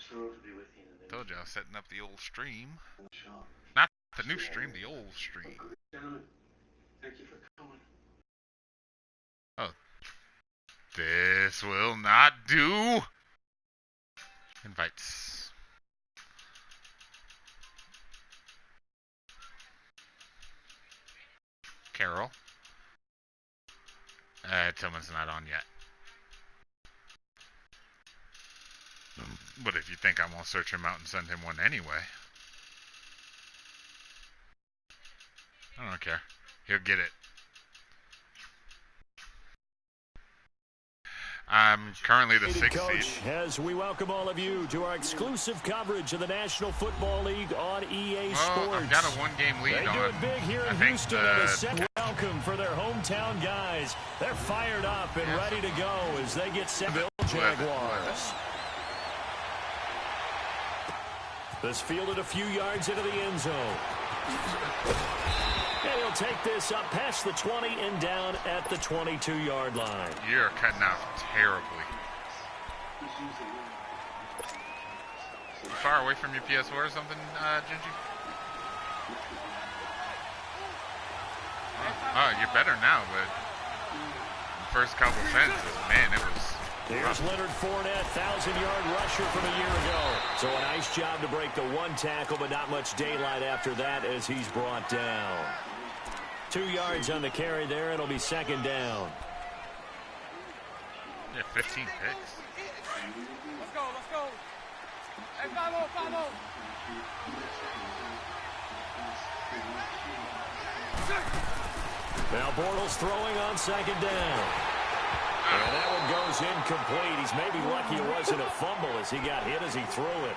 Told you I was setting up the old stream. Not the new stream, the old stream. Gentlemen, thank you for coming. Oh. This will not do. Invites. Carol. Tillman's not on yet. But if you think I won't search him out and send him one anyway. I don't care. He'll get it. I'm currently the 6th seed. As we welcome all of you to our exclusive coverage of the National Football League on EA Sports. I've got a one-game lead on. They do it big here in Houston. And a second welcome for their hometown guys. They're fired up and ready to go as they get set. Jaguars. This fielded a few yards into the end zone. And he'll take this up past the 20 and down at the 22-yard line. You're cutting out terribly. You far away from your PS4 or something, Gingy? Oh, you're better now, but the first couple sentences, man, it was... Here's Leonard Fournette, 1,000-yard rusher from a year ago. So a nice job to break the one tackle, but not much daylight after that as he's brought down. 2 yards on the carry there. It'll be second down. Yeah, 15 picks. Let's go, let's go. Hey, follow. Now Bortles throwing on second down. And that one goes incomplete. He's maybe lucky it wasn't a fumble as he got hit as he threw it.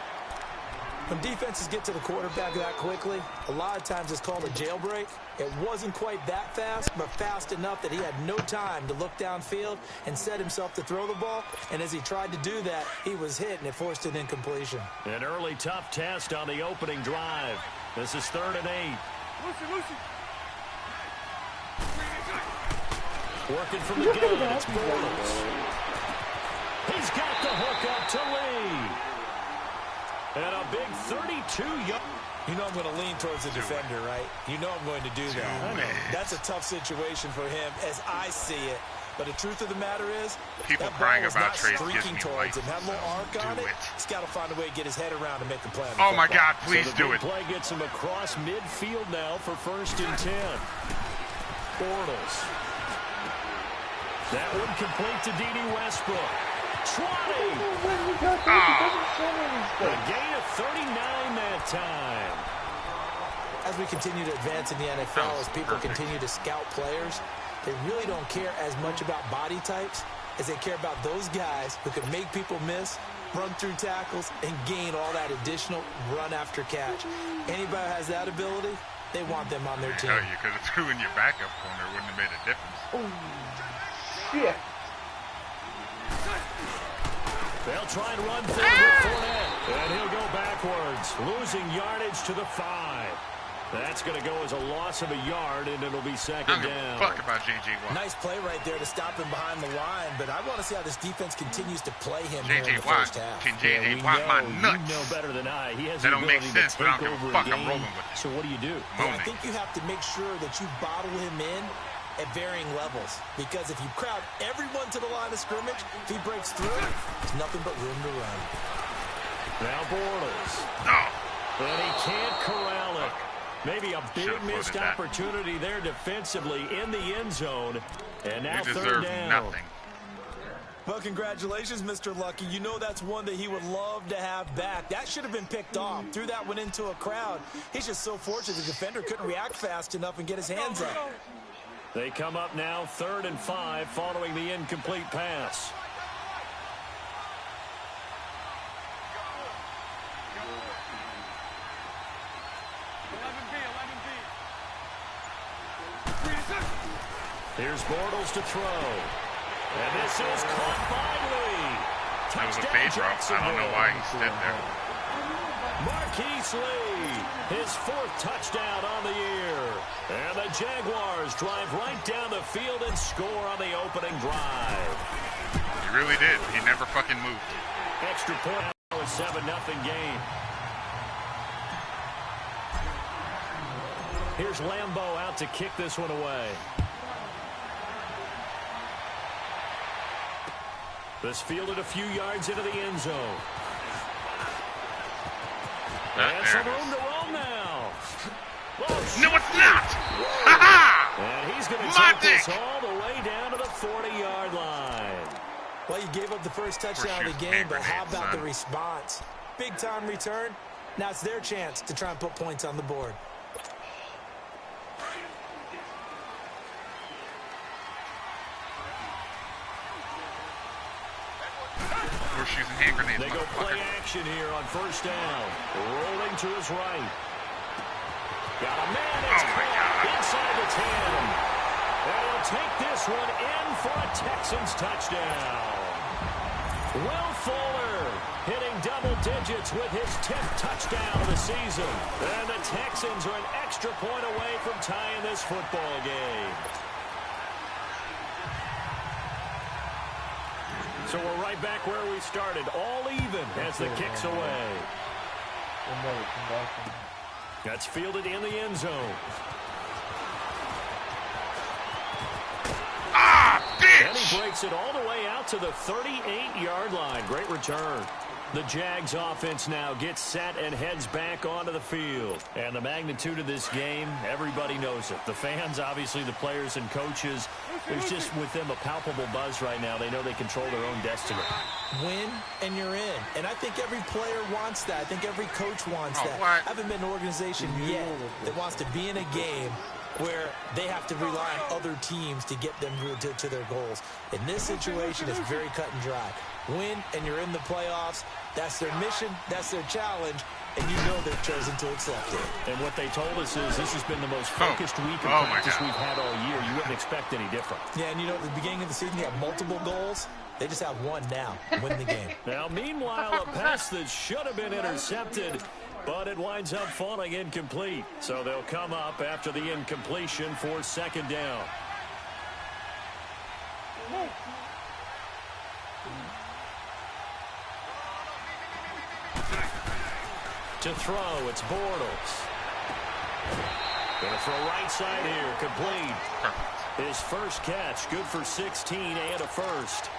When defenses get to the quarterback that quickly, a lot of times it's called a jailbreak. It wasn't quite that fast, but fast enough that he had no time to look downfield and set himself to throw the ball. And as he tried to do that, he was hit, and it forced an incompletion. An early tough test on the opening drive. This is 3rd and 8. Lucy. Working from the gun, it's Bortles. He's got the hook up to Lee. And a big 32-yard. You know I'm going to lean towards the defender, right? You know I'm going to do that. That's a tough situation for him as I see it. But the truth of the matter is, people that crying ball was about not trades streaking gives me towards life, him. That little arc on it, he's got to find a way to get his head around and make the play. Oh, my God, please so do it. Play gets him across midfield now for 1st and 10. Bortles. That one complete to D.D. Westbrook. 20. A gain of 39 that time. As we continue to advance in the NFL, as people continue to scout players, they really don't care as much about body types as they care about those guys who can make people miss, run through tackles, and gain all that additional run after catch. Anybody who has that ability, they want them on their team. Oh, you could have threw in your backup corner. It wouldn't have made a difference. Oh, shit. They'll try and run for Fournette. And he'll go backwards, losing yardage to the 5. That's going to go as a loss of a yard, and it'll be second down. Fuck about J.J. Watt. Nice play right there to stop him behind the line, but I want to see how this defense continues to play him here in the first half. Can J.J. Watt my nuts? You know better than I. He has that the don't make ability sense, to but I take don't give over a fuck. a I'm game. rolling with it. So what do you do? Yeah, I think you have to make sure that you bottle him in at varying levels, because if you crowd everyone to the line of scrimmage, if he breaks through, there's nothing but room to run. Now Bortles. No. And he can't corral it. Maybe a big missed opportunity there defensively in the end zone. And now 3rd down. Nothing. Well, congratulations, Mr. Lucky. You know that's one that he would love to have back. That should have been picked off. Threw that one into a crowd. He's just so fortunate the defender couldn't react fast enough and get his hands up. They come up now 3rd and 5 following the incomplete pass. Here's Bortles to throw. And this is caught by Lee. That was a fade route. I don't know why he stood there. Marquise Lee, his 4th touchdown on the year. And the Jaguars drive right down the field and score on the opening drive. He really did. He never fucking moved. Extra point a 7-0 game. Here's Lambeau out to kick this one away. This fielded a few yards into the end zone. And some room to roam now. Oh, no, it's not! Ha-ha! And he's going to take this all the way down to the 40-yard line. Well, you gave up the first touchdown of the game, but how about the response? Big-time return. Now it's their chance to try and put points on the board. Horseshoes and hand grenades. They go play action here on first down. Rolling to his right. Got a man that's caught inside the 10. And he'll take this one in for a Texans touchdown. Will Fuller hitting double digits with his 10th touchdown of the season. And the Texans are an extra point away from tying this football game. So we're right back where we started, all even as the kick's away. That's fielded in the end zone. Ah, bitch! And he breaks it all the way out to the 38-yard line. Great return. The Jags offense now gets set and heads back onto the field. And the magnitude of this game, everybody knows it. The fans, obviously the players and coaches, there's just with them a palpable buzz right now. They know they control their own destiny. Win and you're in. And I think every player wants that. I think every coach wants that. What? I haven't been an organization yet that wants to be in a game where they have to rely on other teams to get them to their goals. In this situation, it's very cut and dry. Win, and you're in the playoffs. That's their mission. That's their challenge. And you know they've chosen to accept it. And what they told us is this has been the most focused week of practice we've had all year. You wouldn't expect any different. Yeah, and you know, at the beginning of the season, you have multiple goals. They just have one now. Win the game. Now, meanwhile, a pass that should have been intercepted, but it winds up falling incomplete. So they'll come up after the incompletion for second down. To throw, it's Bortles. Gonna throw right side here, complete. His first catch, good for 16 and a first.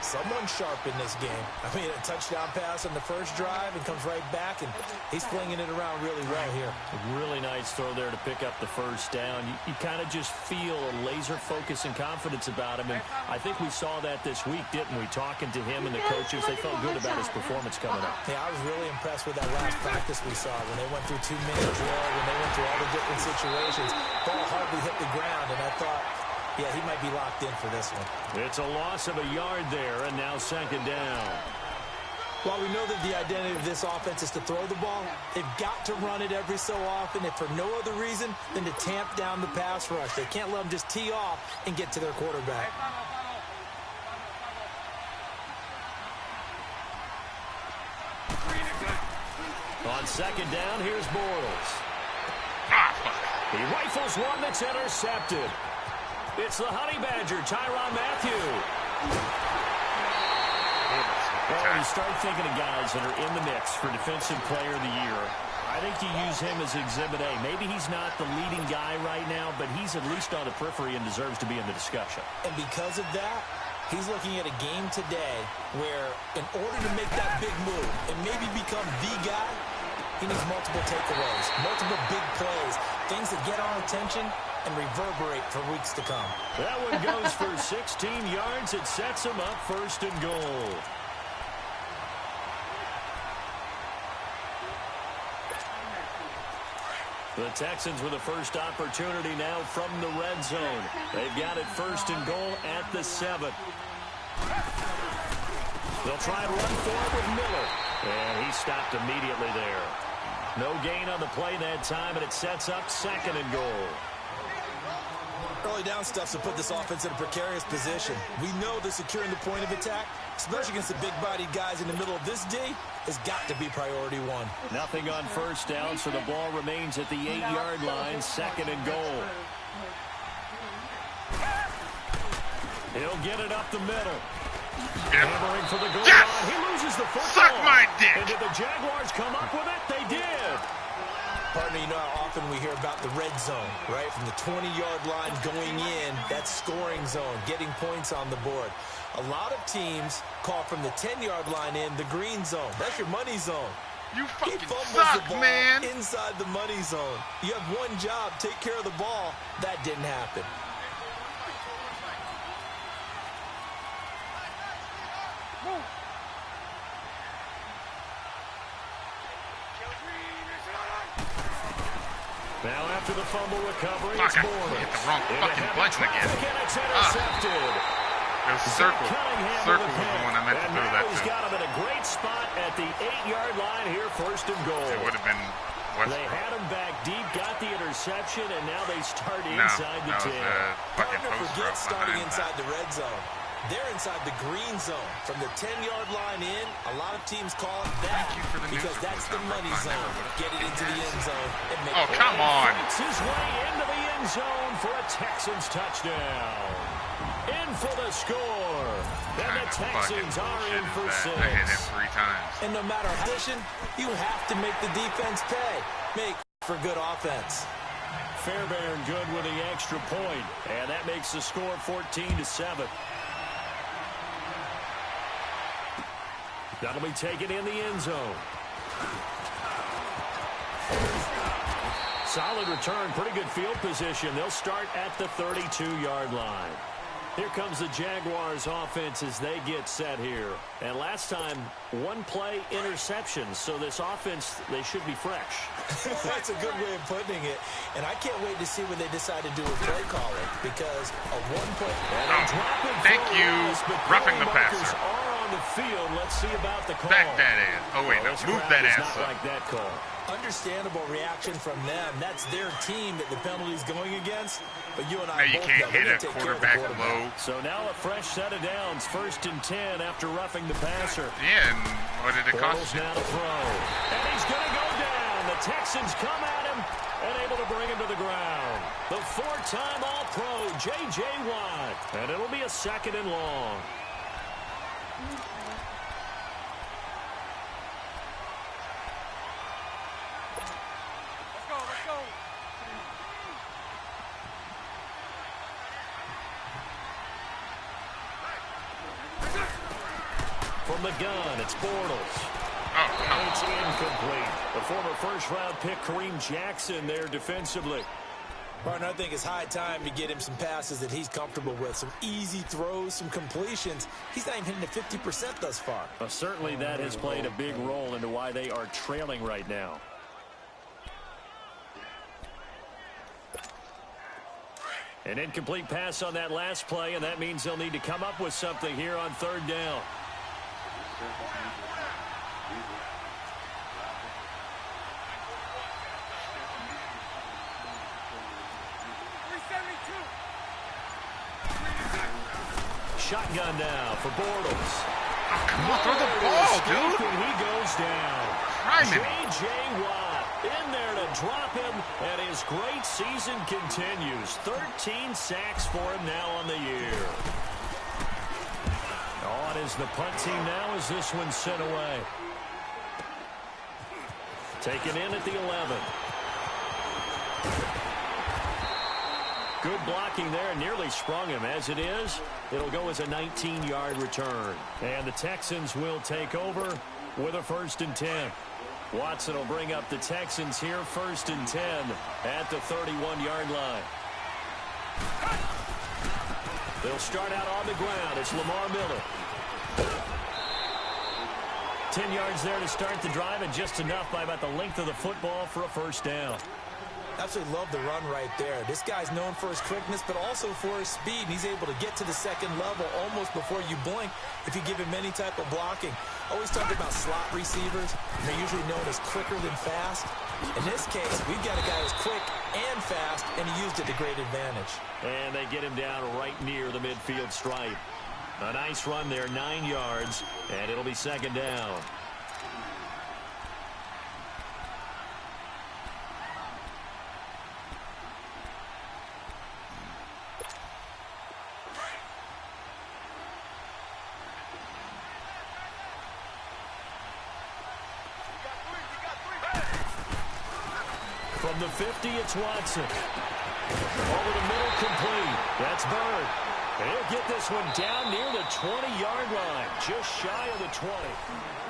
Someone sharp in this game. I mean, a touchdown pass on the first drive and comes right back, and he's flinging it around really well here. A really nice throw there to pick up the first down. You kind of just feel a laser focus and confidence about him, and I think we saw that this week, didn't we? Talking to him and the coaches, they felt good about his performance coming up. Yeah, I was really impressed with that last practice we saw when they went through 2-minute drill, when they went through all the different situations. Ball hardly hit the ground, and I thought, yeah, he might be locked in for this one. It's a loss of a yard there, and now second down. While we know that the identity of this offense is to throw the ball, they've got to run it every so often, if for no other reason than to tamp down the pass rush. They can't let them just tee off and get to their quarterback. On second down, here's Bortles. He rifles one that's intercepted. It's the Honey Badger, Tyrann Mathieu. Well, when you start thinking of guys that are in the mix for Defensive Player of the Year, I think you use him as Exhibit A. Maybe he's not the leading guy right now, but he's at least on the periphery and deserves to be in the discussion. And because of that, he's looking at a game today where in order to make that big move and maybe become the guy, he needs multiple takeaways, multiple big plays, things that get our attention and reverberate for weeks to come. That one goes for 16 yards. It sets him up first and goal. The Texans with a first opportunity now from the red zone. They've got it first and goal at the 7. They'll try and run forward with Miller. And he stopped immediately there. No gain on the play that time, and it sets up second and goal. Early down stuff to put this offense in a precarious position. We know that securing the point of attack, especially against the big-bodied guys in the middle of this D, has got to be priority one. Nothing on first down, so the ball remains at the 8-yard line, second and goal. He'll get it up the middle. Hammering for the goal line. He loses the football. Suck my my dick. And did the Jaguars come up with it? They did. Partner, you know how often we hear about the red zone, right? From the 20-yard line going in, that's scoring zone, getting points on the board. A lot of teams call from the 10-yard line in the green zone. That's your money zone. You He fucking fumbles suck, the ball man. inside the money zone. You have one job, take care of the ball. That didn't happen. Now after the fumble recovery, Fuck, it's I Bortles. hit the wrong fucking button again. And it's intercepted. It was circle. Circle was the one I meant to And throw that he's to. got him at a great spot at the 8-yard line here, first and goal. It would have been They Westbrook. had him back deep, got the interception, and now they start No, inside the that was 10. fucking Partner, post forget route starting behind inside that. the red zone. They're inside the green zone. From the 10-yard line in, a lot of teams call it that Thank you for the news because that's the report, money Tom. I zone. never would've Get it into the end zone and make Oh, come on. Fights his way into the end zone for a Texans touchdown. In for the score. And the Texans are in for I hit him 6. 3 times. And no matter how position, you have to make the defense pay. Make for good offense. Fairbairn good with the extra point, and that makes the score 14-7. That'll be taken in the end zone. Solid return, pretty good field position. They'll start at the 32-yard line. Here comes the Jaguars offense as they get set here. And last time, one play interception. So this offense, they should be fresh. That's a good way of putting it. And I can't wait to see what they decide to do with play calling because a one-play... Oh, thank you, roughing the passer. Are on the field. Let's see about the call. Back that ass. Oh, wait, no, This move crowd that does ass not up. like that call. Understandable reaction from them. That's their team that the penalty's going against. But you and I Now you both can't know they're hit gonna a take care of the quarterback quarterback. low. So now a fresh set of downs. 1st and 10 after roughing the passer. Yeah, and what did it Bortles cost you? now to throw. And he's going to go down. The Texans come at him and able to bring him to the ground. The 4-time All-Pro, J.J. Watt. And it'll be a 2nd and long. Let's go, let's go. From the gun, it's Bortles. Oh, come It's on. incomplete. The former first-round pick, Kareem Jackson, there defensively. Partner, I think it's high time to get him some passes that he's comfortable with. Some easy throws, some completions. He's not even hitting the 50% thus far. Well, certainly that has played a big role into why they are trailing right now. An incomplete pass on that last play, and that means they'll need to come up with something here on 3rd down. Shotgun now for Bortles. Oh, come on, throw the ball, dude. And he goes down. Tryman. J.J. Watt in there to drop him, and his great season continues. 13 sacks for him now on the year. On is the punt team now as this one's sent away. Taken in at the 11. Good blocking there, nearly sprung him. As it is, it'll go as a 19-yard return. And the Texans will take over with a 1st and 10. Watson will bring up the Texans here, 1st and 10 at the 31-yard line. They'll start out on the ground. It's Lamar Miller. 10 yards there to start the drive, and just enough by about the length of the football for a 1st down. Absolutely love the run right there. This guy's known for his quickness, but also for his speed. He's able to get to the 2nd level almost before you blink if you give him any type of blocking. Always talk about slot receivers. They're usually known as quicker than fast. In this case, we've got a guy who's quick and fast, and he used it to great advantage. And they get him down right near the midfield stripe. A nice run there, 9 yards, and it'll be 2nd down. From the 50, it's Watson. Over the middle, complete. That's Bird. He'll get this one down near the 20-yard line, just shy of the 20.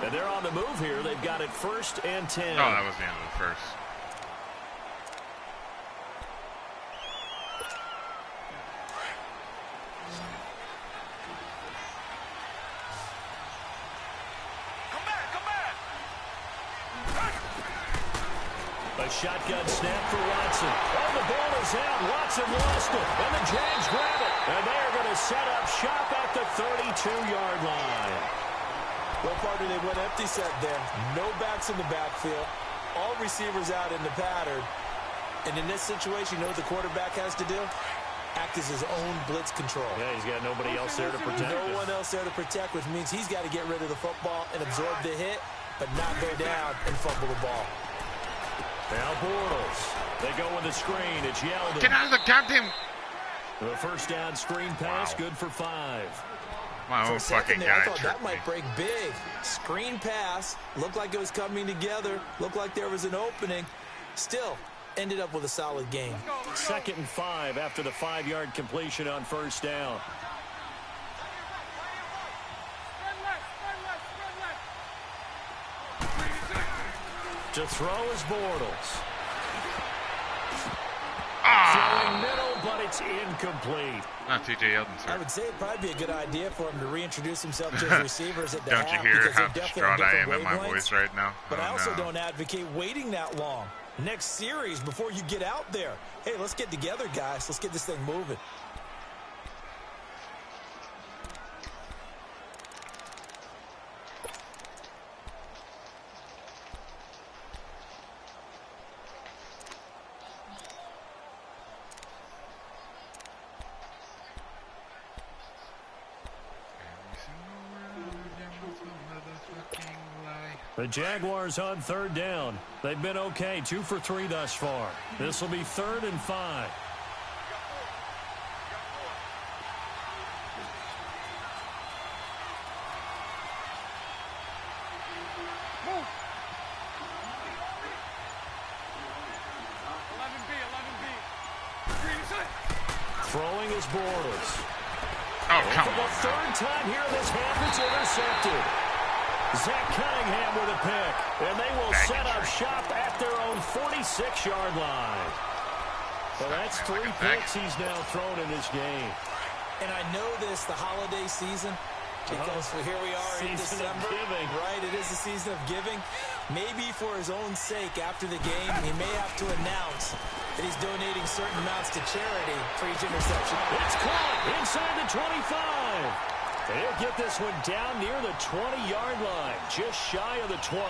And they're on the move here. They've got it 1st and 10. Oh, that was the end of the first. A shotgun snap for Watson. Oh, the ball is out. Watson lost it. And the Jags grab it. And they are going to set up shop at the 32-yard line. Well, partner, they went empty set there. No backs in the backfield. All receivers out in the pattern. And in this situation, you know what the quarterback has to do? Act as his own blitz control. Yeah, he's got nobody else there to protect him. No one else there to protect, which means he's got to get rid of the football and absorb the hit, but not go down and fumble the ball. Now Bortles. They go with the screen. It's Yeldon. Get out of the goddamn... The first down screen pass, good for 5. My For own a second fucking there, I guy thought that tricked me. might break big. Screen pass. Looked like it was coming together. Looked like there was an opening. Still, ended up with a solid game. 2nd and 5 after the 5-yard completion on 1st down. To throw is Bortles. Throwing middle, but it's incomplete. Not T.J. Yeldon, I sir. would say it'd probably be a good idea for him to reintroduce himself to his receivers at the Don't you half, hear because they're how definitely on distraught I am different in my wavelengths. voice right now? But Oh, I also no. don't advocate waiting that long. Next series, before you get out there. Hey, let's get together, guys. Let's get this thing moving. The Jaguars on 3rd down. They've been okay, 2 for 3 thus far. This will be 3rd and 5. Move. 11B. Throwing is Bortles. Oh, come For the on. 3rd time here in this half, it's intercepted. Zach Cunningham with a pick, and they will set up shop at their own 46-yard line. Well, that's 3 picks he's now thrown in this game. And I know this, the holiday season, because here we are in Season of December. giving. Right, it is the season of giving. Maybe for his own sake, after the game, he may have to announce that he's donating certain amounts to charity for each interception. It's caught inside the 25. They'll get this one down near the 20-yard line, just shy of the 20.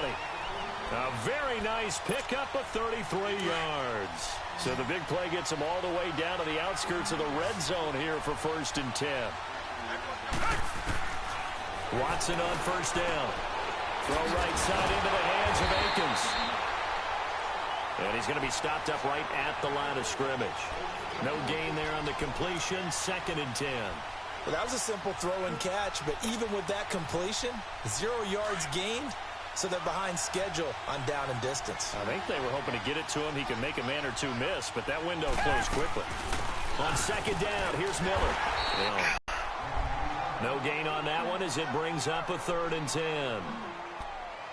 A very nice pickup of 33 yards. So the big play gets them all the way down to the outskirts of the red zone here for 1st and 10. Watson on 1st down. Throw right side into the hands of Akins. And he's going to be stopped up right at the line of scrimmage. No gain there on the completion, 2nd and 10. Well, that was a simple throw and catch, but even with that completion, 0 yards gained, so they're behind schedule on down and distance. I think they were hoping to get it to him. He could make a man or two miss, but that window closed quickly. On 2nd down, here's Miller. No gain on that one as it brings up a 3rd and 10.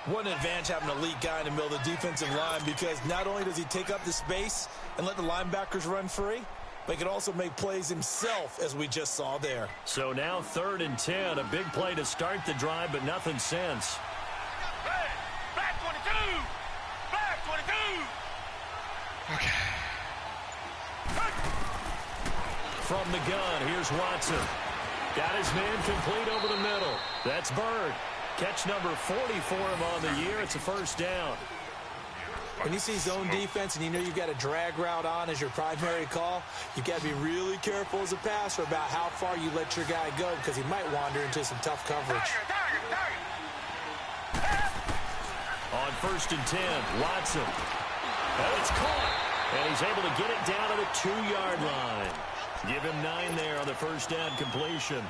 What an advantage having an elite guy in the middle of the defensive line, because not only does he take up the space and let the linebackers run free, but he can also make plays himself, as we just saw there. So now 3rd and 10, a big play to start the drive, but nothing since. Hey, back 22. Back 22. Okay. From the gun, here's Watson. Got his man complete over the middle. That's Bird. Catch number 40 for him on the year. It's a 1st down. When you see zone defense and you know you've got a drag route on as your primary call, you've got to be really careful as a passer about how far you let your guy go, because he might wander into some tough coverage. On 1st and 10, Watson. And it's caught. And he's able to get it down to the 2-yard line. Give him 9 there on the 1st down completion.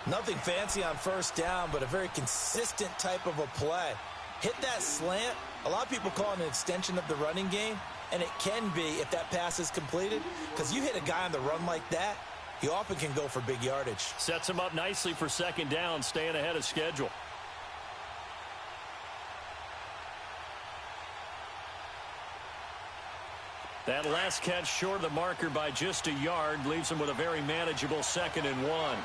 Nothing fancy on 1st down, but a very consistent type of a play. Hit that slant. A lot of people call it an extension of the running game. and it can be if that pass is completed, because you hit a guy on the run like that, you often can go for big yardage. Sets him up nicely for second down, staying ahead of schedule. That last catch short of the marker by just a yard leaves him with a very manageable 2nd and 1.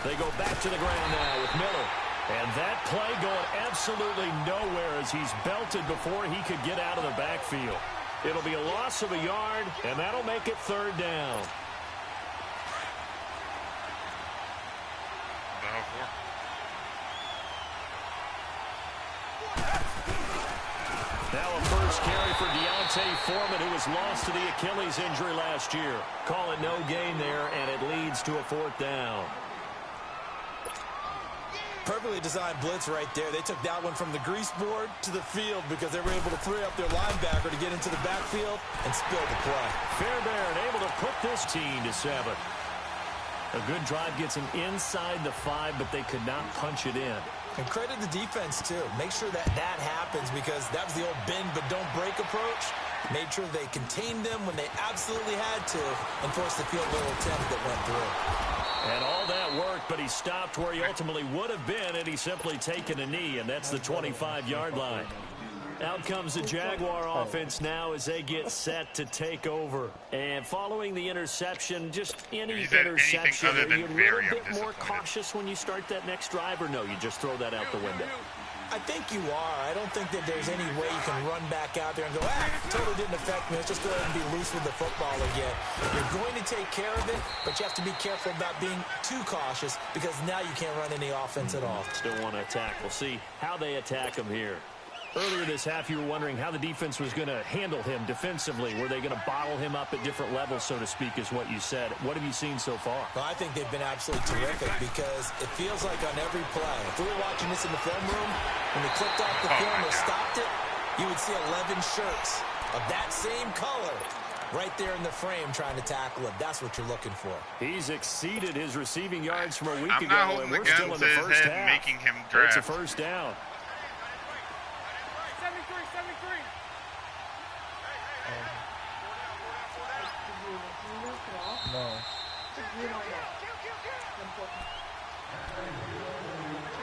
They go back to the ground now with Miller. And that play going absolutely nowhere as he's belted before he could get out of the backfield. It'll be a loss of a yard, and that'll make it 3rd down. Now a first carry for Deontay Foreman, who was lost to the Achilles injury last year. Call it no gain there, and it leads to a 4th down. Perfectly designed blitz right there. They took that one from the grease board to the field because they were able to free up their linebacker to get into the backfield and spill the play. Fairbairn able to put this team to 7. A good drive gets them inside the 5, but they could not punch it in. And credit the defense, too. Make sure that happens because that was the old bend but don't break approach. Made sure they contained them when they absolutely had to and forced the field goal attempt that went through. And all that worked, but he stopped where he ultimately would have been had he simply taken a knee, and that's the 25-yard line. Out comes the Jaguar offense now as they get set to take over. And following the interception, just any interception, are you a little bit more cautious when you start that next drive, or no, you just throw that out the window? I think you are. I don't think that there's any way you can run back out there and go, totally didn't affect me. Let's just go ahead and be loose with the football again. You're going to take care of it, but you have to be careful about being too cautious because now you can't run any offense at all. Still want to attack. We'll see how they attack him here. Earlier this half, you were wondering how the defense was going to handle him defensively. Were they going to bottle him up at different levels, so to speak, is what you said. What have you seen so far? Well, I think they've been absolutely terrific because it feels like on every play, if we were watching this in the film room, when they clicked off the film or stopped it, you would see 11 shirts of that same color right there in the frame trying to tackle him. That's what you're looking for. He's exceeded his receiving yards from a week I'm ago, not holding and we're the still gun in the to his first head, half. making him draft. It's a 1st down. 73. No.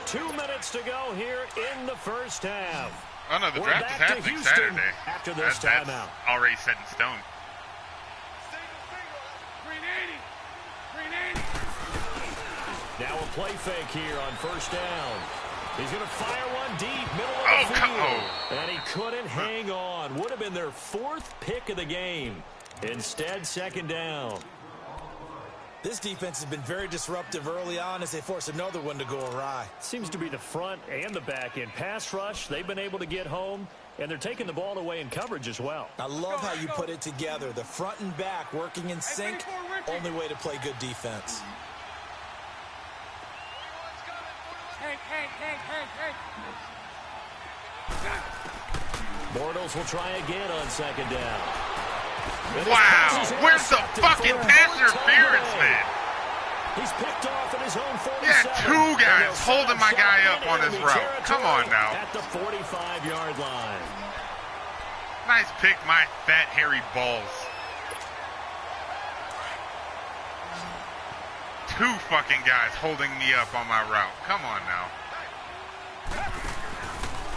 2 minutes to go here in the first half. Oh, no, the We're draft is back to happening Houston Saturday. after this That's timeout. already set in stone. Green 80. Now a play fake here on 1st down. He's going to fire one deep, middle of the field. And he couldn't hang on. Would have been their 4th pick of the game. Instead, 2nd down. This defense has been very disruptive early on as they force another one to go awry. Seems to be the front and the back end. Pass rush, they've been able to get home, and they're taking the ball away in coverage as well. I love how you put it together. The front and back working in sync, only way to play good defense. Hey. Bortles will try again on 2nd down. Wow, where's the fucking pass interference, man? He's picked off at his own 47. Yeah, 2 guys holding my guy up on his route. Come on now. At the 45-yard line. Nice pick, my fat, hairy balls. 2 fucking guys holding me up on my route. Come on now.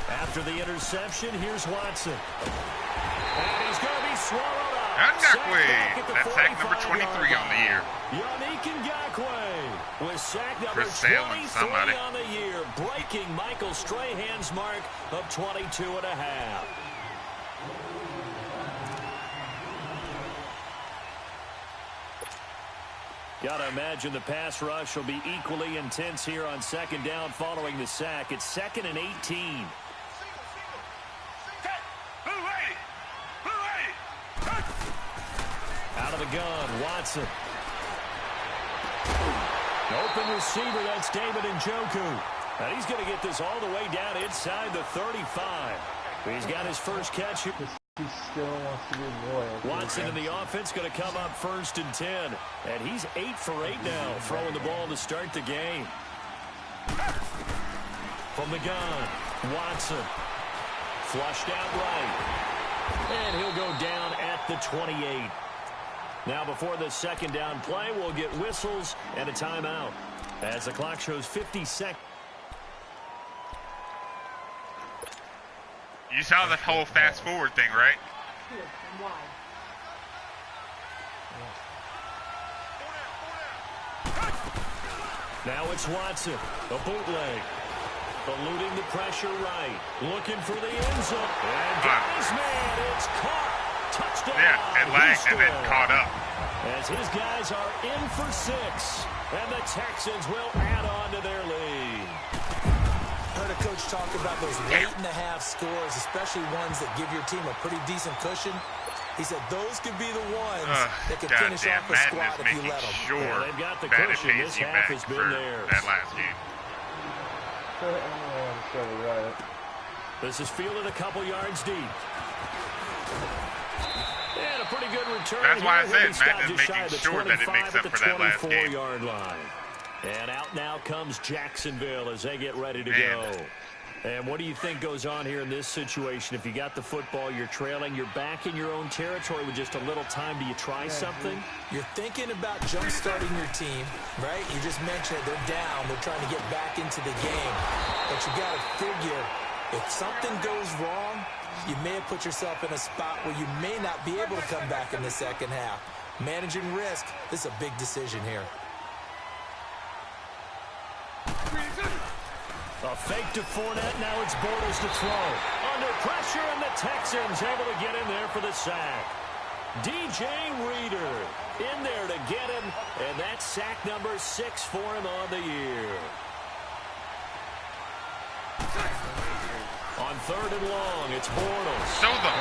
After the interception, here's Watson. And he's going to be swallowed up. Ngakwe. That's sack number 23 on the year. Yannick Ngakwe with sack number For sale and 23 somebody. on the year, breaking Michael Strahan's mark of 22 and a half. Gotta imagine the pass rush will be equally intense here on 2nd down following the sack. It's 2nd and 18. Out of the gun, Watson. Open receiver, that's David Njoku. And he's going to get this all the way down inside the 35. He's got his first catch. He still wants to be loyal. Watson in the offense going to come up 1st and 10. And he's 8 for 8 now, throwing the ball to start the game. From the gun, Watson Flushed out right. And he'll go down at the 28. Now before the second down play, we'll get whistles and a timeout. As the clock shows 50 seconds. You saw the whole fast forward thing, right? Now it's Watson, a bootleg. Eluding the pressure right. Looking for the end zone. And his man, it's caught. Touchdown. Yeah, it lagged and then caught up. As his guys are in for 6. And the Texans will add on to their lead. Heard a coach talk about those late-in-the-half scores, especially ones that give your team a pretty decent cushion. He said those could be the ones that could finish off a squad if you let them. Sure, yeah, they've got the that cushion. it pays This you half back has been for theirs. that last game. This is fielded a couple yards deep. And a pretty good return. That's why I said Matt is making sure that it makes up for that last game. 24-yard line. And out now comes Jacksonville as they get ready to go. And what do you think goes on here in this situation? If you got the football, you're trailing, you're back in your own territory with just a little time. Do you try something? You're thinking about jump-starting your team, right? You just mentioned it. They're down. They're trying to get back into the game. But you got to figure, if something goes wrong, you may have put yourself in a spot where you may not be able to come back in the second half. Managing risk, this is a big decision here. A fake to Fournette. Now it's Bortles to throw. Under pressure, and the Texans able to get in there for the sack. DJ Reader in there to get him, and that's sack number 6 for him on the year. On 3rd and long, it's Bortles. So the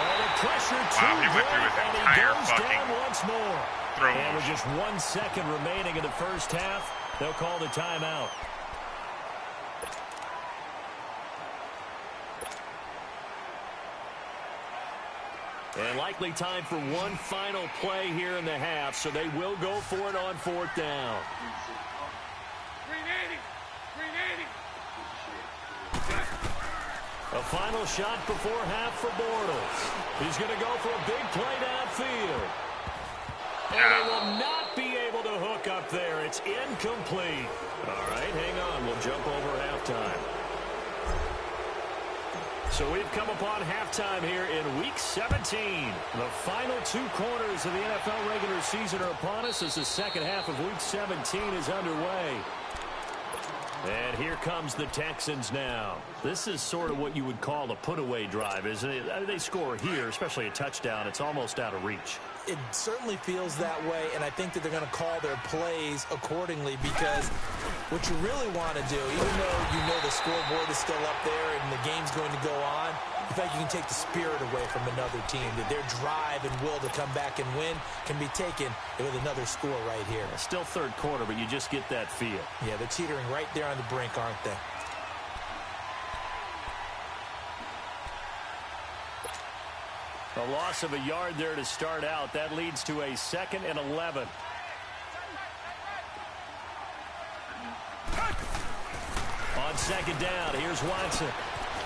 pressure wow, he went through his entire fucking once more. throw. And with just 1 second remaining in the first half, they'll call the timeout. And likely time for one final play here in the half, so they will go for it on 4th down. 380. 380. A final shot before half for Bortles. He's going to go for a big play downfield. And they will not be able to hook up there. It's incomplete. All right, hang on. We'll jump over halftime. So we've come upon halftime here in Week 17. The final 2 quarters of the NFL regular season are upon us as the second half of Week 17 is underway. And here comes the Texans now. This is sort of what you would call a put-away drive, isn't it? They score here, especially a touchdown. It's almost out of reach. It certainly feels that way, and I think that they're going to call their plays accordingly because what you really want to do, even though you know the scoreboard is still up there and the game's going to go on, in fact, you can take the spirit away from another team, that their drive and will to come back and win can be taken with another score right here. Still 3rd quarter, but you just get that feel. Yeah, they're teetering right there on the brink, aren't they? A loss of a yard there to start out. That leads to a 2nd and 11. On 2nd down, here's Watson.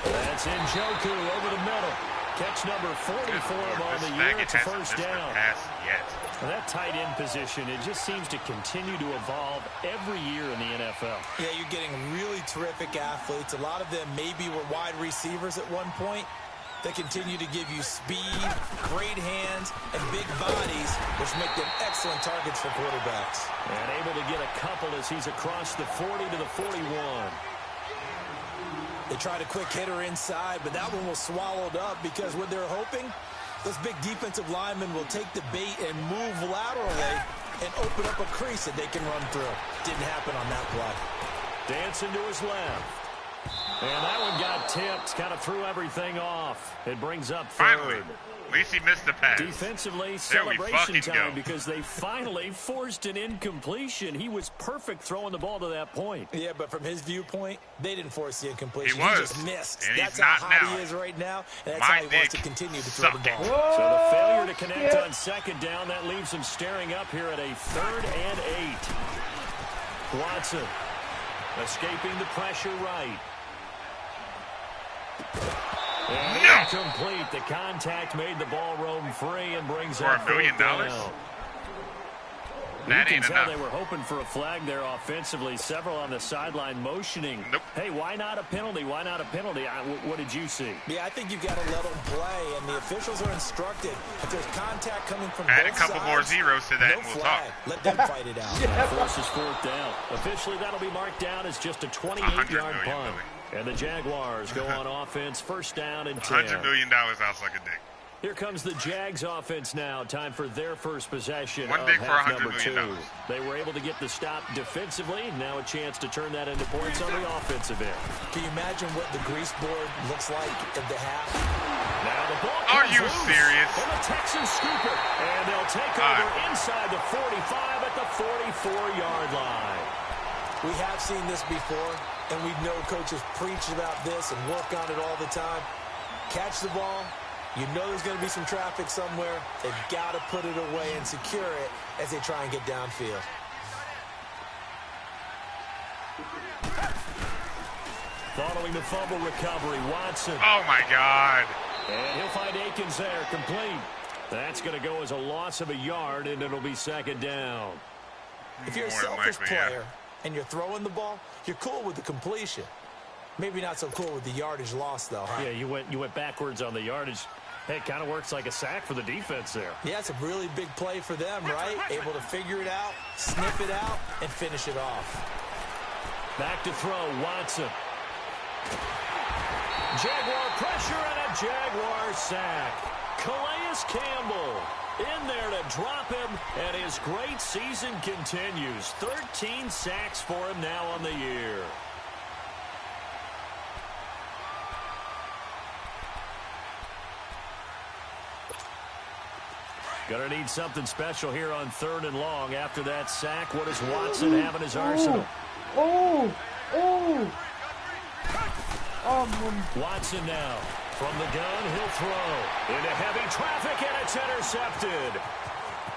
That's Njoku over the middle. Catch number 40 for him on the year. It's a first down. Well, that tight end position, it just seems to continue to evolve every year in the NFL. Yeah, you're getting really terrific athletes. A lot of them maybe were wide receivers at one point. They continue to give you speed, great hands, and big bodies, which make them excellent targets for quarterbacks. And able to get a couple as he's across the 40 to the 41. They tried a quick hitter inside, but that one was swallowed up because what they're hoping, those big defensive linemen will take the bait and move laterally and open up a crease that they can run through. Didn't happen on that play. Dancing to his left. And that one got tipped, kind of threw everything off. It brings up 3rd. Finally. At least he missed the pass. Defensively, celebration time because they finally forced an incompletion. He was perfect throwing the ball to that point. Yeah, but from his viewpoint, they didn't force the incompletion. He was. He just missed. And that's he's how not hot now. he is right now, and that's My how he wants to dick continue to throw the sucking. ball. So the failure to connect on 2nd down, that leaves him staring up here at a 3rd and 8. Watson escaping the pressure right. Incomplete. The contact made the ball roam free and brings For up $1 million? down. That You ain't can tell enough. they were hoping for a flag there offensively. Several on the sideline motioning. Nope. Hey, why not a penalty? Why not a penalty? What did you see? Yeah, I think you've got to let them play, and the officials are instructed. If there's contact coming from Add a both couple sides, more zeros to that no and we'll flag. talk. Let them fight it out. That forces fourth down. Officially, that'll be marked down as just a 28-yard punt. And the Jaguars go on offense, first down and 10. $100 million out like a dick. Here comes the Jags offense now. Time for their first possession One of dick for half $100 number million. 2. They were able to get the stop defensively. Now a chance to turn that into points on the offensive end. Can you imagine what the grease board looks like at the half? Now the ball Are comes you loose, serious? And the Texans scoop it. And they'll take over inside the 45 at the 44-yard line. We have seen this before, and we know coaches preach about this and work on it all the time. Catch the ball. You know there's going to be some traffic somewhere. They've got to put it away and secure it as they try and get downfield. Following the fumble recovery, Watson. Oh, my God. And he'll find Akins there, complete. That's going to go as a loss of a yard, and it'll be second down. If you're a More than selfish likely, yeah. player and you're throwing the ball, you're cool with the completion. Maybe not so cool with the yardage loss, though, huh? Yeah, you went backwards on the yardage. Hey, it kind of works like a sack for the defense there. Yeah, it's a really big play for them, right? Able to figure it out, snip it out, and finish it off. Back to throw, Watson. Jaguar pressure and a Jaguar sack. Calais Campbell in there to drop him, and his great season continues. 13 sacks for him now on the year. Gonna need something special here on 3rd and long. After that sack, what does Watson have in his arsenal? Watson now. From the gun, he'll throw. Into heavy traffic, and it's intercepted.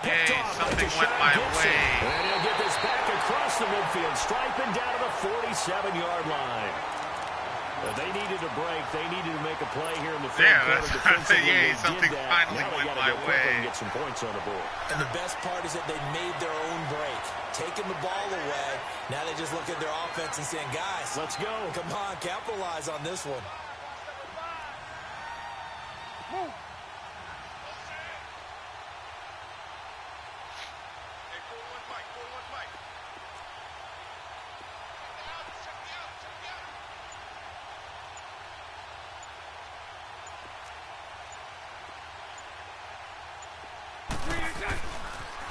Picked Hey, off by something Deshaun went my Gibson. way. And he'll get this back across the midfield, striping down to the 47-yard line. They needed a break. They needed to make a play here in the third quarter defensively. Yay, They something did that. finally Now they went gotta my go quickly way. and get some points on the board. And the best part is that they made their own break. Taking the ball away. Now they just look at their offense and saying, guys, Let's go. come on, capitalize on this one.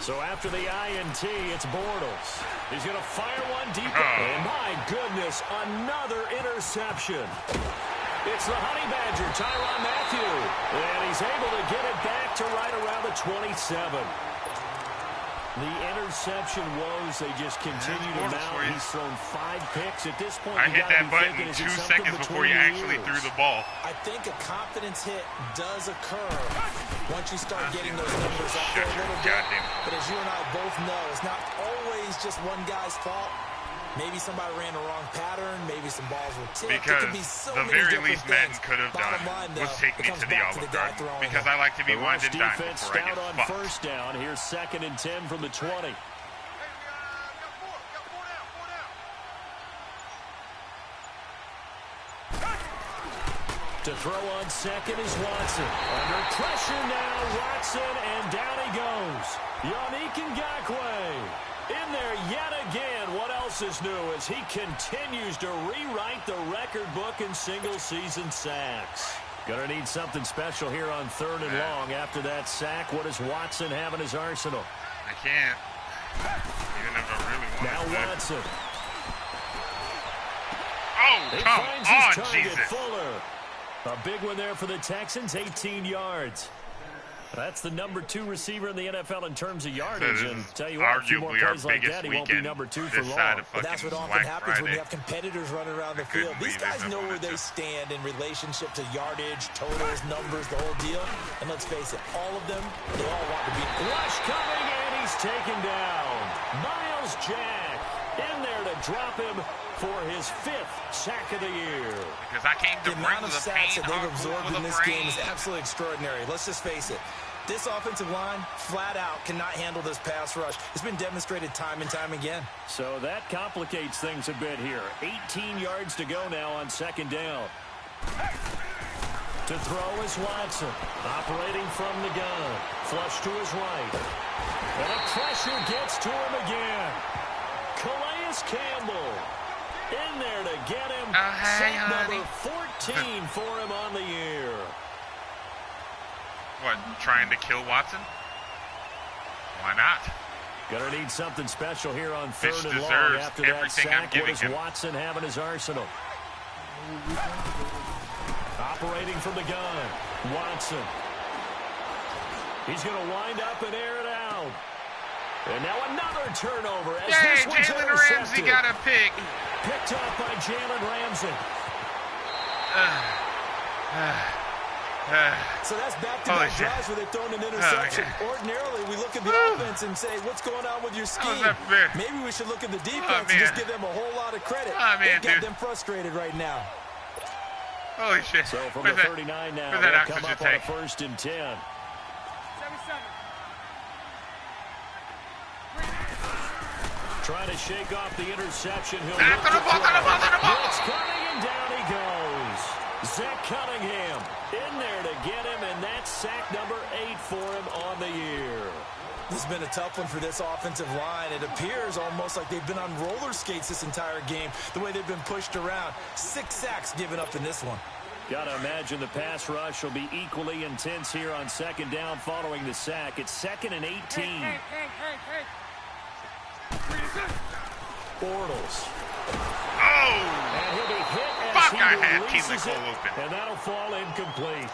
So after the INT, it's Bortles. He's going to fire one deep. And my goodness, another interception. It's the Honey Badger, Tyrann Mathieu. And he's able to get it back to right around the 27. The interception woes, they just continue to mount. He's thrown 5 picks at this point. I hit that button thinking, 2 is it something seconds before between you the actually ears? threw the ball. I think a confidence hit does occur once you start getting those numbers up there a little bit. But as you and I both know, it's not always just one guy's fault. Maybe somebody ran the wrong pattern. Maybe some balls were tipped. Because it could be so the many very different least Madden things. could have done Bottom line, was though, take it me comes to the back Olive guy Garden. throwing Because it. I like to be The wined Rush and dined defense before I stout get on fucked. first down. Here's 2nd and 10 from the 20. To throw on second is Watson. Under pressure now, Watson, and down he goes. Yannick Ngakoue in there yet again. What else is new as he continues to rewrite the record book in single-season sacks. Gonna need something special here on 3rd and long. After that sack, what does Watson have in his arsenal? I can't. Even if I really wanted Now to. Watson. Oh, He come finds his on, target, Jesus. Fuller. A big one there for the Texans, 18 yards. That's the number 2 receiver in the NFL in terms of yardage. And tell you what, a few more arguably our plays like biggest that, he won't be weekend number 2 for this long. side of But that's fucking what often Black happens when Friday. you have competitors running around the couldn't field. These leave it guys if I know where wanted they to. stand in relationship to yardage, totals, numbers, the whole deal. And let's face it, all of them, they all want to be. Rush coming, and he's taken down. Miles Jack in there to drop him for his 5th sack of the year. Because I came to The bring amount of the sacks pain that they've hard absorbed rule in of this game is brain. absolutely extraordinary. Let's just face it. This offensive line, flat out, cannot handle this pass rush. It's been demonstrated time and time again. So that complicates things a bit here. 18 yards to go now on 2nd down. To throw is Watson, operating from the gun. Flush to his right. And the pressure gets to him again. Calais Campbell in there to get him. Hey, Sack honey. number 14 for him on the year. What, trying to kill Watson? Why not? Gonna need something special here on 3rd Fish and long deserves after that everything I'm sack. What giving does him. Watson have in his arsenal? Operating from the gun, Watson. He's going to wind up and air it out. And now another turnover as Yay, this one's Jalen Ramsey intercepted. got a pick. Picked up by Jalen Ramsey. So that's Holy back-to-back shit. drives where they've thrown an interception. Okay. Ordinarily, we look at the offense and say, what's going on with your scheme? that fair? Maybe we should look at the defense and man. just give them a whole lot of credit. Oh, man, They've got dude. them frustrated right now. Holy shit. So from Where's the that- 39 now, where's that they'll come oxygen up on a tank? 1st and 10. 7-7. Trying to shake off the interception. He'll Back look to the ball, throw. to the ball, to the ball. Blitz coming, and down he goes. Zach Cunningham in there to get him, and that's sack number 8 for him on the year. This has been a tough one for this offensive line. It appears almost like they've been on roller skates this entire game, the way they've been pushed around. 6 sacks given up in this one. Got to imagine the pass rush will be equally intense here on 2nd down following the sack. It's 2nd and 18. Hey. Bortles. Oh! And he'll be hit as Fuck, he I had releases Keelan Cole it, open. and that'll fall incomplete.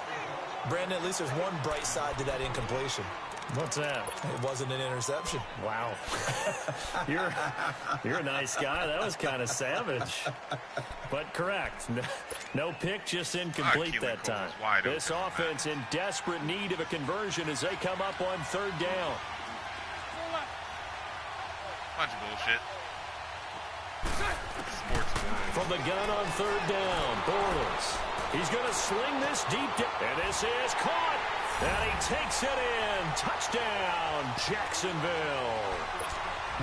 Brandon, at least there's one bright side to that incompletion. What's that? It wasn't an interception. Wow. You're a nice guy. That was kind of savage. But correct. No pick, just incomplete Keelan that Cole time. was wide This open. offense in desperate need of a conversion as they come up on 3rd down. Bunch of bullshit. Sports. From the gun on 3rd down, Bortles. He's going to sling this deep down. And this is caught. And he takes it in. Touchdown, Jacksonville.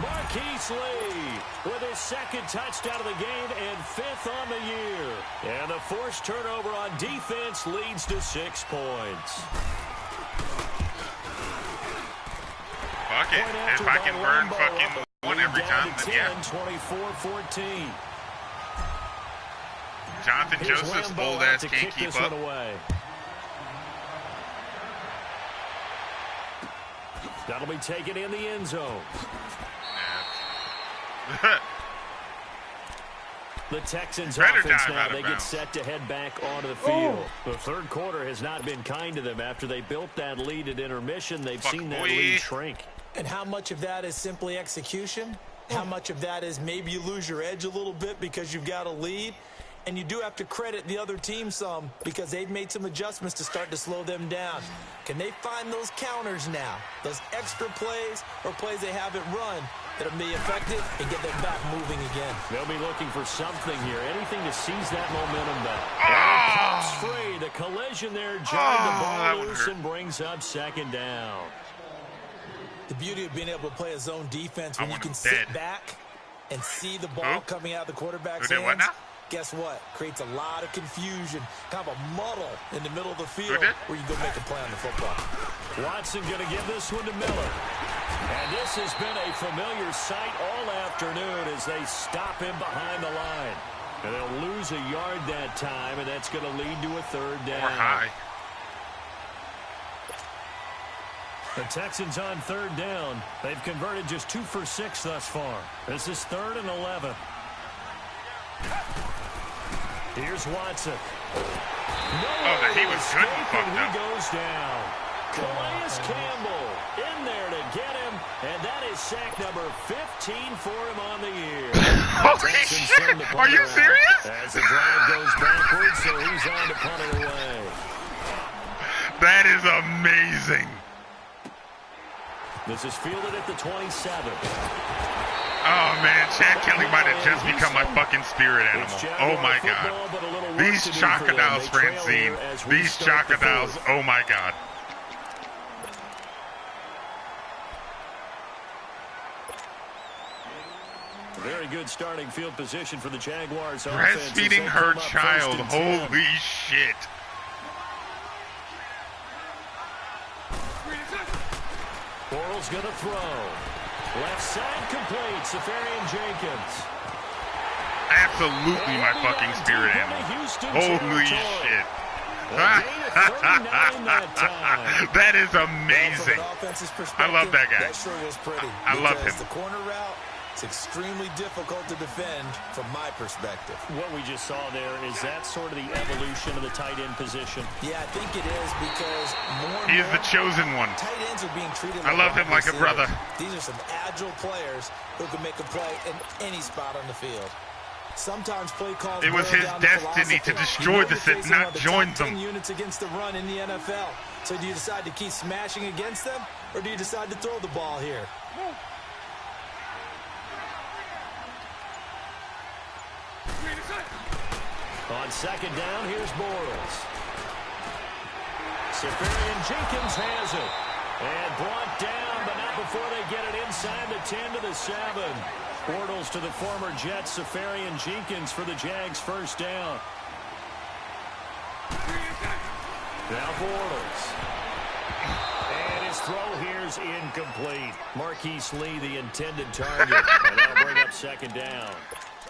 Marquise Lee with his 2nd touchdown of the game and 5th on the year. And the forced turnover on defense leads to 6 points. Fuck it. If I can burn fucking one every time, then yeah. 24-14. Jonathan Here's Joseph's Lambeau old out ass to can't kick keep this up. one away. That'll be taken in the end zone. Yeah. The Texans Better offense dive now, out of they get bounds. set to head back onto the field. The 3rd quarter has not been kind to them. After they built that lead at intermission, they've Fuck, seen that boy. lead shrink. And how much of that is simply execution? How much of that is maybe you lose your edge a little bit because you've got a lead? And you do have to credit the other team some because they've made some adjustments to start to slow them down. Can they find those counters now? Those extra plays or plays they haven't run that'll be effective and get them back moving again. They'll be looking for something here, anything to seize that momentum back. And it pops free. The collision there jarred the that ball would loose hurt. and brings up 2nd down. The beauty of being able to play a zone defense when you want can him sit dead. back and see the ball Who? coming out of the quarterback's Who did what hands. now? Guess what? Creates a lot of confusion, kind of a muddle in the middle of the field did? where you go make a play on the football. Watson going to give this one to Miller. And this has been a familiar sight all afternoon as they stop him behind the line. And they'll lose a yard that time, and that's going to lead to a 3rd down. Or high. The Texans on 3rd down. They've converted just 2 for 6 thus far. This is 3rd and 11. Here's Watson. He was good and escape, fucked and he up. goes down. Calais Campbell in there to get him, and that is sack number 15 for him on the year. Holy Texans shit! send the Are you punter serious? as the drive goes backwards, so he's on to punt it away. That is amazing. This is fielded at the 27. Oh man, Chad Kelly might have just become my fucking spirit animal. Oh my god. These chocodiles, Francine. These chocodiles, oh my god. Very good starting field position for the Jaguars. Breastfeeding her child. Holy shit. Bortles going to throw. Left side complete. Safarian Jenkins. Absolutely my fucking spirit animal. Holy shit. That is amazing. I love that guy. That sure was pretty. I love him. The corner route, it's extremely difficult to defend from my perspective. What we just saw there, is that sort of the evolution of the tight end position? Yeah, I think it is because more He is the chosen one. tight ends are being treated I love him like a brother. These are some agile players who can make a play in any spot on the field. Sometimes play calls. It was his destiny to destroy the Sith, not join them. Units against the run in the NFL. So do you decide to keep smashing against them, or do you decide to throw the ball here? On second down, here's Bortles. Safarian Jenkins has it. And brought down, but not before they get it inside the 10 to the 7. Bortles to the former Jets, Safarian Jenkins for the Jags first down. Now Bortles. And his throw here's incomplete. Marquise Lee, the intended target. And that'll bring up second down.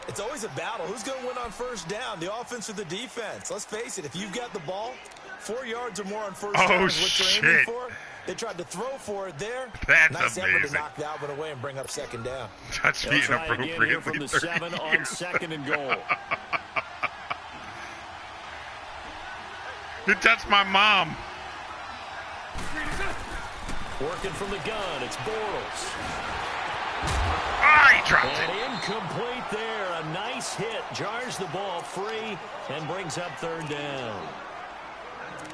It's always a battle. Who's going to win on first down, the offense or the defense? Let's face it, if you've got the ball, 4 yards or more on first down is what you're aiming for. They tried to throw for it there. That's nice amazing. effort to knock that one away and bring up second down. Touch me inappropriately. From the 7 on second and goal. You touched my mom. Working from the gun, it's Bortles. Ah, he dropped And it. incomplete there. A nice hit. Jars the ball free and brings up third down.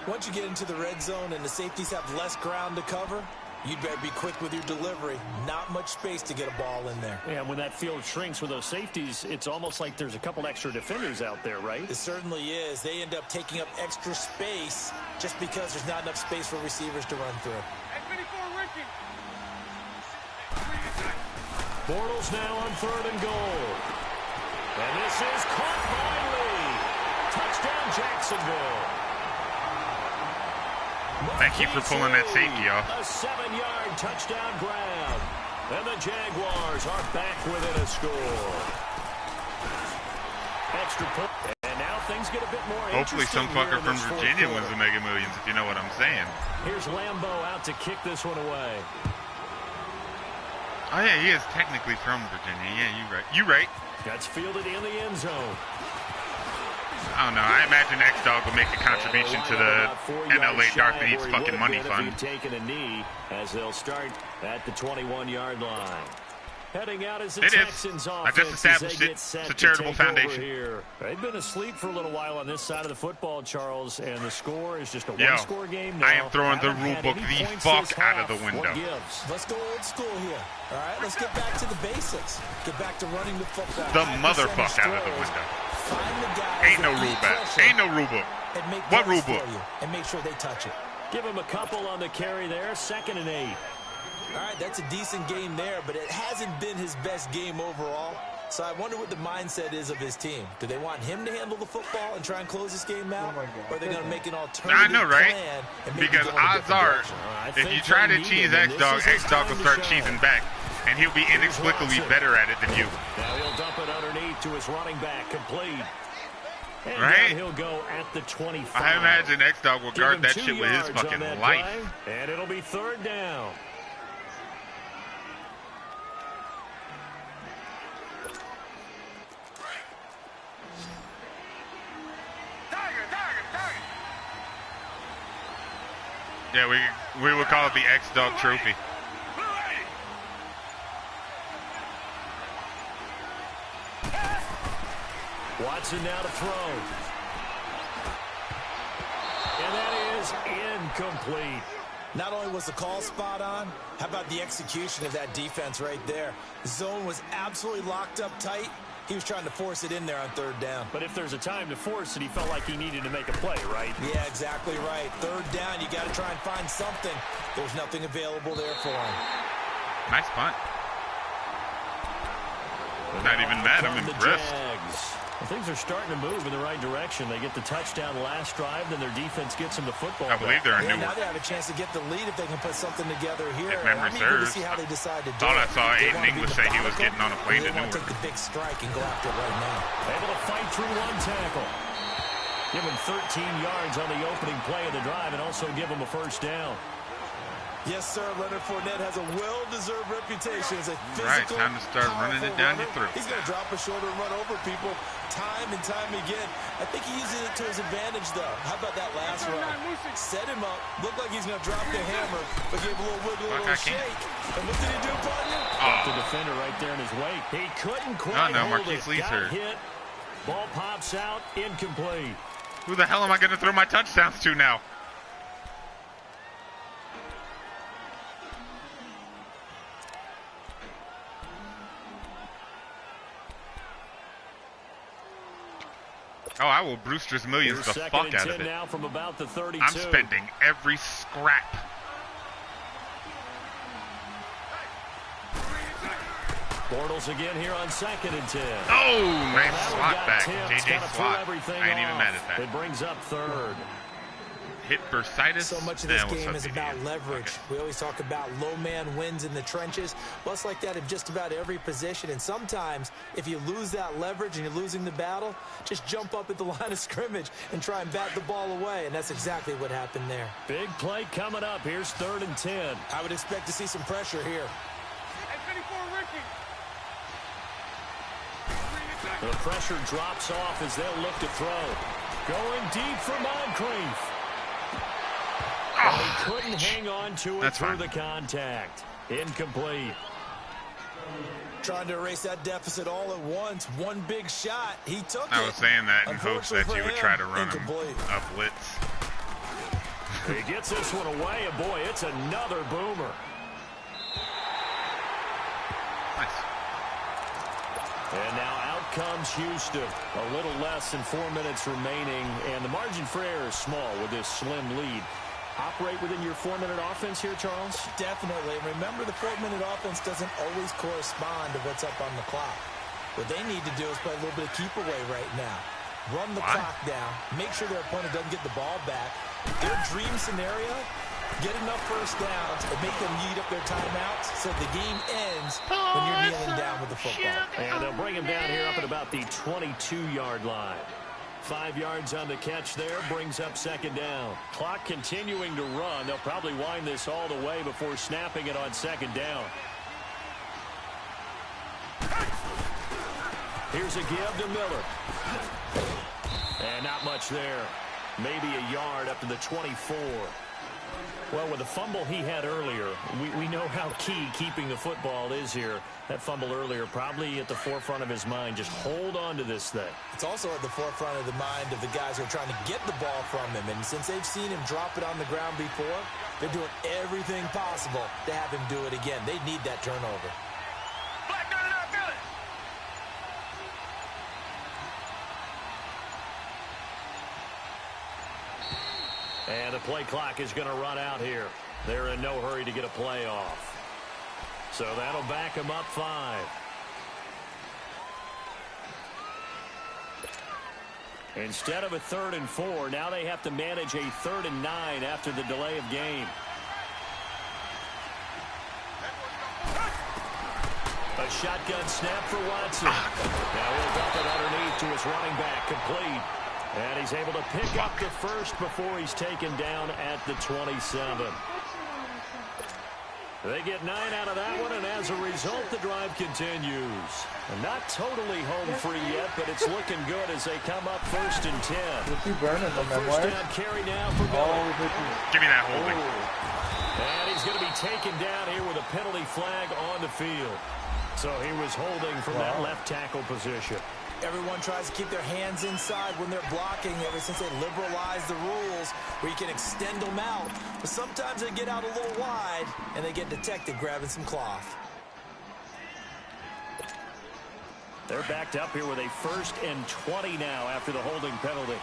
Once you get into the red zone and the safeties have less ground to cover, you'd better be quick with your delivery. Not much space to get a ball in there. Yeah, when that field shrinks with those safeties, it's almost like there's a couple extra defenders out there, right? It certainly is. They end up taking up extra space just because there's not enough space for receivers to run through. Bortles now on third and goal. And this is caught by Lee. Touchdown, Jacksonville. Thank you for pulling that safety off. A 7-yard touchdown grab. And the Jaguars are back within a score. Extra point. And now things get a bit more Hopefully some fucker from Virginia wins the the Mega Millions, if you know what I'm saying. Here's Lambeau out to kick this one away. Oh yeah, he is technically from Virginia. Yeah, you're right. You're right. That's fielded in the end zone. I don't know. I imagine X-Dog will make a contribution to the NLA Dark Needs fucking money fund. Taking a knee as they'll start at the 21-yard line. Heading out as the It is. Texans I just established it. It's a charitable foundation. Here. They've been asleep for a little while on this side of the football, Charles, and the score is just a one-score game now. I am throwing the rule book the fuck out of the window. Let's go old school here. All right, let's get back to the basics. Get back to running the football. The motherfucker out of the window. Find the guys Ain't no that rule eat back. pressure Ain't no rule book. and make What plays rule book? for you, and make sure they touch it. Give him a couple on the carry there. 2nd and 8. All right, that's a decent game there, but it hasn't been his best game overall. So I wonder what the mindset is of his team. Do they want him to handle the football and try and close this game out? Or are they going to make an alternative I know, right? plan and maybe Because go in a odds different are, direction? if you try to cheese X-Dog, X-Dog will start cheesing back. And he'll be inexplicably better at it than you. Now he'll dump it underneath to his running back, complete. And Right? down he'll go at the 25. I imagine X-Dog will Give guard him that 2 shit with his yards on fucking that life. play, and it'll be third down. Yeah, we would call it the X-Dog trophy. Watson now to throw. And that is incomplete. Not only was the call spot on, how about the execution of that defense right there? The zone was absolutely locked up tight. He was trying to force it in there on third down. But if there's a time to force it, he felt like he needed to make a play, right? Yeah, exactly right. Third down, you got to try and find something. There's nothing available there for him. Nice punt. Not even mad. I'm impressed. Well, things are starting to move in the right direction. They get the touchdown last drive, then their defense gets them the football. I believe they're a new now one. they have a chance to get the lead if they can put something together here. If memory serves. See how they decide to do Thought I it. saw They Aiden wanna be English say he was methodical, getting on a plane or to they want to Newark. take the big strike and go after it right now. Able to fight through one tackle. Give him 13 yards on the opening play of the drive and also give him a first down. Yes, sir. Leonard Fournette has a well-deserved reputation as a physical, Right, time to start running it down your throat. He's going to drop a shoulder and run over people time and time again. I think he uses it to his advantage, though. How about that last run? Set him up. Looked like he's going to drop the hammer, but gave a little wiggle, a little shake. And what did he do, partner? The defender right there in his wake. He couldn't quite hold it. Got hit. Ball pops out, incomplete. Who the hell am I going to throw my touchdowns to now? Oh, I will Brewster's Millions the fuck out of it. Now from about the 32. I'm spending every scrap. Bortles again here on 2nd and 10. Oh, nice slot back. Tipped. JJ slot. I ain't even mad at that. It brings up 3rd. Hit bursitis. So much of this game is about leverage. We always talk about low man wins in the trenches. Well, it's like that in just about every position. And sometimes, if you lose that leverage and you're losing the battle, just jump up at the line of scrimmage and try and bat the ball away. And that's exactly what happened there. Big play coming up. Here's 3rd and 10. I would expect to see some pressure here. The pressure drops off as they'll look to throw. Going deep for Moncrief. He couldn't hang on to it through the contact. Incomplete. Trying to erase that deficit all at once. One big shot. He took it. I was saying that in hopes that you would try to run him a blitz. He gets this one away, and boy, it's another boomer. Nice. And now out comes Houston. A little less than 4 minutes remaining, and the margin for error is small with this slim lead. Operate within your 4-minute offense here, Charles? Definitely. Remember, the 4-minute offense doesn't always correspond to what's up on the clock. What they need to do is play a little bit of keep away right now. Run the clock down. Make sure their opponent doesn't get the ball back. Their dream scenario, get enough first downs and make them eat up their timeouts so the game ends when you're kneeling down with the football. And they'll bring him down here up at about the 22-yard line. 5 yards on the catch there, brings up 2nd down. Clock continuing to run. They'll probably wind this all the way before snapping it on 2nd down. Here's a give to Miller. And not much there. Maybe a yard up to the 24. Well, with the fumble he had earlier, we know how key keeping the football is here. That fumble earlier probably at the forefront of his mind. Just hold on to this thing. It's also at the forefront of the mind of the guys who are trying to get the ball from him. And since they've seen him drop it on the ground before, they're doing everything possible to have him do it again. They need that turnover. And the play clock is going to run out here. They're in no hurry to get a play off. So that'll back them up 5. Instead of a 3rd and 4, now they have to manage a 3rd and 9 after the delay of game. A shotgun snap for Watson. Now he'll dump it underneath to his running back, complete. And he's able to pick up the first before he's taken down at the 27. They get 9 out of that one, and as a result, the drive continues. Not totally home free yet, but it's looking good as they come up 1st and 10. First down carry now for Miller. Give me that holding. And he's going to be taken down here with a penalty flag on the field. So he was holding from that left tackle position. Everyone tries to keep their hands inside when they're blocking ever since they liberalized the rules where you can extend them out. But sometimes they get out a little wide, and they get detected grabbing some cloth. They're backed up here with a 1st and 20 now after the holding penalty.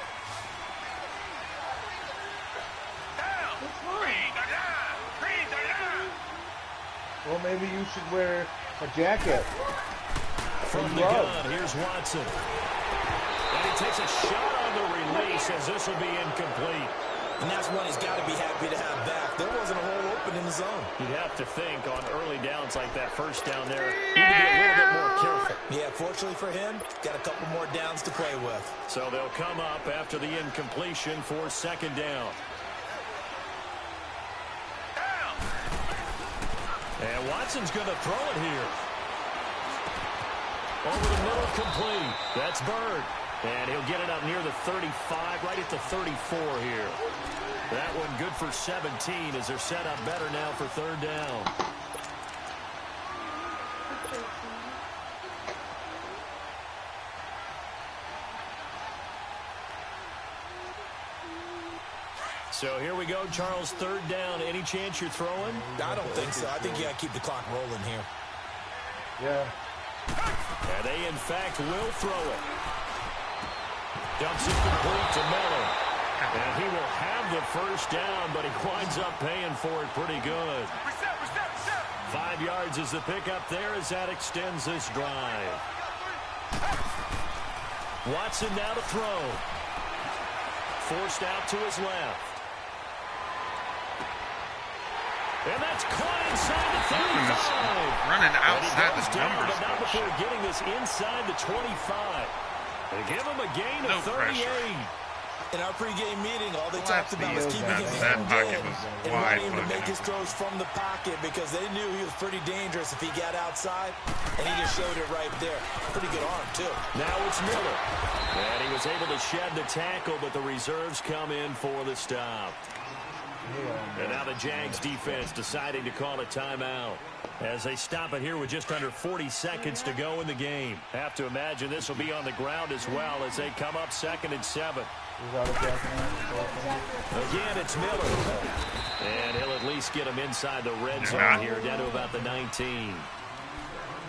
Well, maybe you should wear a jacket. From the gun, here's Watson. And he takes a shot on the release as this will be incomplete. And that's one he's got to be happy to have back. There wasn't a hole open in the zone. You'd have to think on early downs like that, first down there, you need to be a little bit more careful. Yeah, fortunately for him, got a couple more downs to play with. So they'll come up after the incompletion for 2nd down. And Watson's going to throw it here. Over the middle, complete. That's Bird. And he'll get it up near the 35, right at the 34 here. That one good for 17 as they're set up better now for 3rd down. So here we go, Charles, 3rd down. Any chance you're throwing? I don't think so. I think you got to keep the clock rolling here. Yeah. And they, in fact, will throw it. Dumps it complete to Miller. And he will have the 1st down, but he winds up paying for it pretty good. 5 yards is the pickup there as that extends this drive. Watson now to throw. Forced out to his left. And that's caught inside the 35. Running outside the numbers. But not before getting this inside the 25. They give him a gain of 38. In our pregame meeting, all they talked about was keeping him that pocket in was and wide wanting him to make looking. his throws from the pocket because they knew he was pretty dangerous if he got outside, and he just showed it right there. Pretty good arm, too. Now it's Miller. And he was able to shed the tackle, but the reserves come in for the stop. And now the Jags defense deciding to call a timeout as they stop it here with just under 40 seconds to go in the game. Have to imagine this will be on the ground as well as they come up 2nd and 7. Again, it's Miller. And he'll at least get him inside the red zone here, down to about the 19.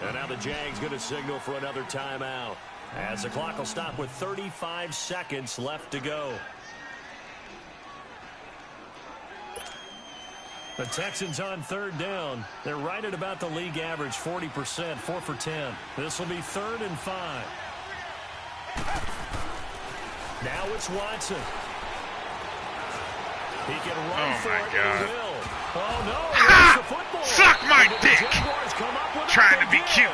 And now the Jags going to signal for another timeout as the clock will stop with 35 seconds left to go. The Texans on 3rd down. They're right at about the league average, 40%, 4 for 10. This will be 3rd and 5. Now it's Watson. He can run for it. God. He will. Oh, no. He lost the football. Suck my dick. Come up with Trying to be cute.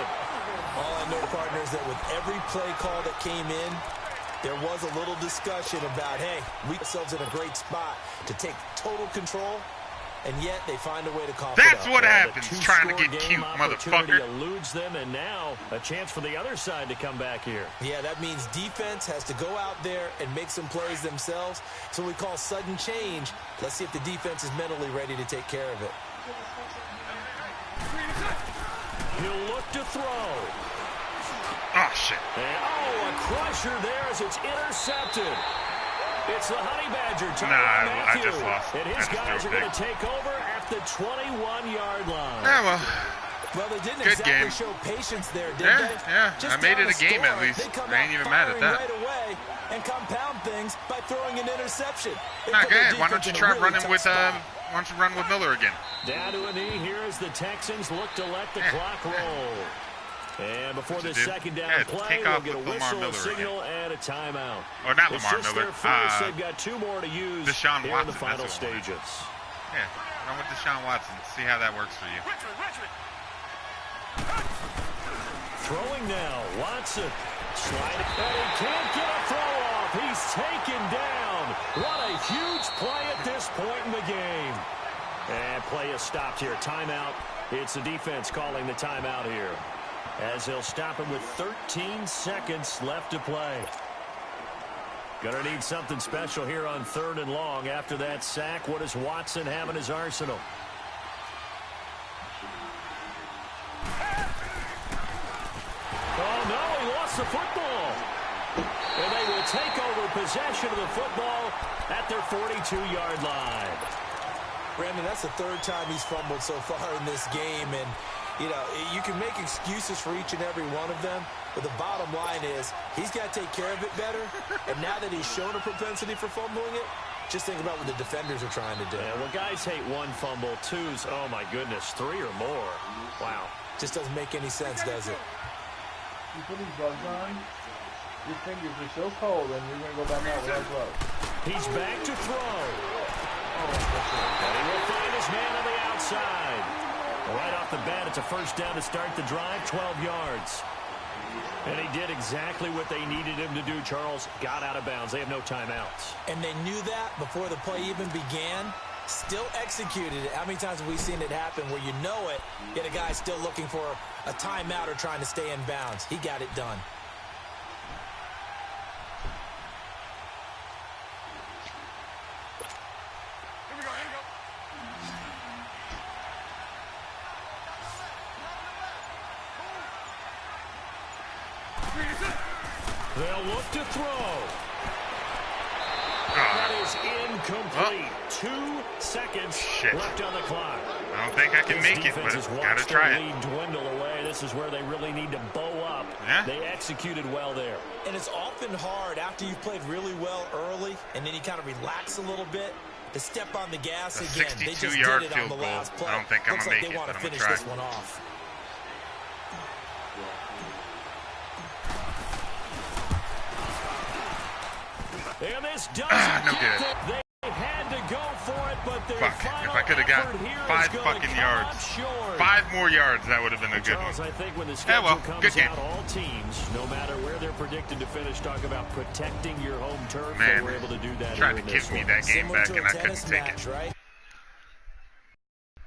All I know, partner, is that with every play call that came in, there was a little discussion about, hey, we ourselves in a great spot to take total control. And yet they find a way to cough That's it up. what happens trying to get cute, motherfucker. Eludes them, and now a chance for the other side to come back here. Yeah, that means defense has to go out there and make some plays themselves. So we call sudden change. Let's see if the defense is mentally ready to take care of it. He'll look to throw. Oh, shit. And, a crusher there as it's intercepted. It's the Honey Badger, I just lost. And his guys are going to take over at the 21-yard line. Yeah, well. Well, they didn't Good exactly game. show patience there, did Yeah, they? yeah. Just I made down it a the game score, at least. they come I ain't out even mad at firing that. right away and compound things by throwing an interception. They Not put their good. Why don't defense you in a try really running tough with spot. why don't you run with Miller again? Down to a knee here as the Texans look to let the clock roll. And before the second down play, we'll get a whistle, a signal, and a timeout. Or not It's Lamar just Miller. their first. They've got 2 more to use Deshaun here Watson, in the final that's the one. stages. Yeah, run with Deshaun Watson. See how that works for you. Throwing now, Watson. Sliding, and he can't get a throw off. He's taken down. What a huge play at this point in the game. And play is stopped here. Timeout. It's the defense calling the timeout here, as they'll stop him with 13 seconds left to play. Gonna need something special here on 3rd and long after that sack. What does Watson have in his arsenal? Oh, no, he lost the football. take over possession of the football at their 42-yard line. Brandon, that's the third time he's fumbled so far in this game, and you know, you can make excuses for each and every one of them, but the bottom line is he's got to take care of it better, and now that he's shown a propensity for fumbling it, just think about what the defenders are trying to do. Yeah, well, guys hate one fumble, twos, oh my goodness, three or more. Wow. Just doesn't make any sense, does it? You put these gloves on, your fingers are so cold, and you're going to go back out without gloves. He's back to throw. And he will find his man on the outside. Right off the bat, it's a first down to start the drive, 12 yards. And he did exactly what they needed him to do, Charles. Got out of bounds. They have no timeouts. And they knew that before the play even began. Still executed it. How many times have we seen it happen where you know it, yet a guy still looking for a timeout or trying to stay in bounds? He got it done. They'll look to throw. That is incomplete. 2 seconds left on the clock. I don't think I can make it, but gotta try it. Lead dwindle away. This is where they really need to bow up. Yeah. They executed well there. And it's often hard after you've played really well early and then you kind of relax a little bit to step on the gas again. They just did it on the last play. I don't think I'm Looks gonna like make they it, want but to I'm gonna finish try. this one off. And this doesn't no get good. them. They had to go for it, but their Fuck. final If I could have got effort here is 5 gonna fucking come yards. up short. 5 more yards, that would have been a good Charles, one. I think when the schedule well, comes good game. out, all teams, no matter where they're predicted to finish, talk about protecting your home turf. Man, They were able to do that tried here to in this give me one. that game Similar back to and a I couldn't tennis take match, it. right?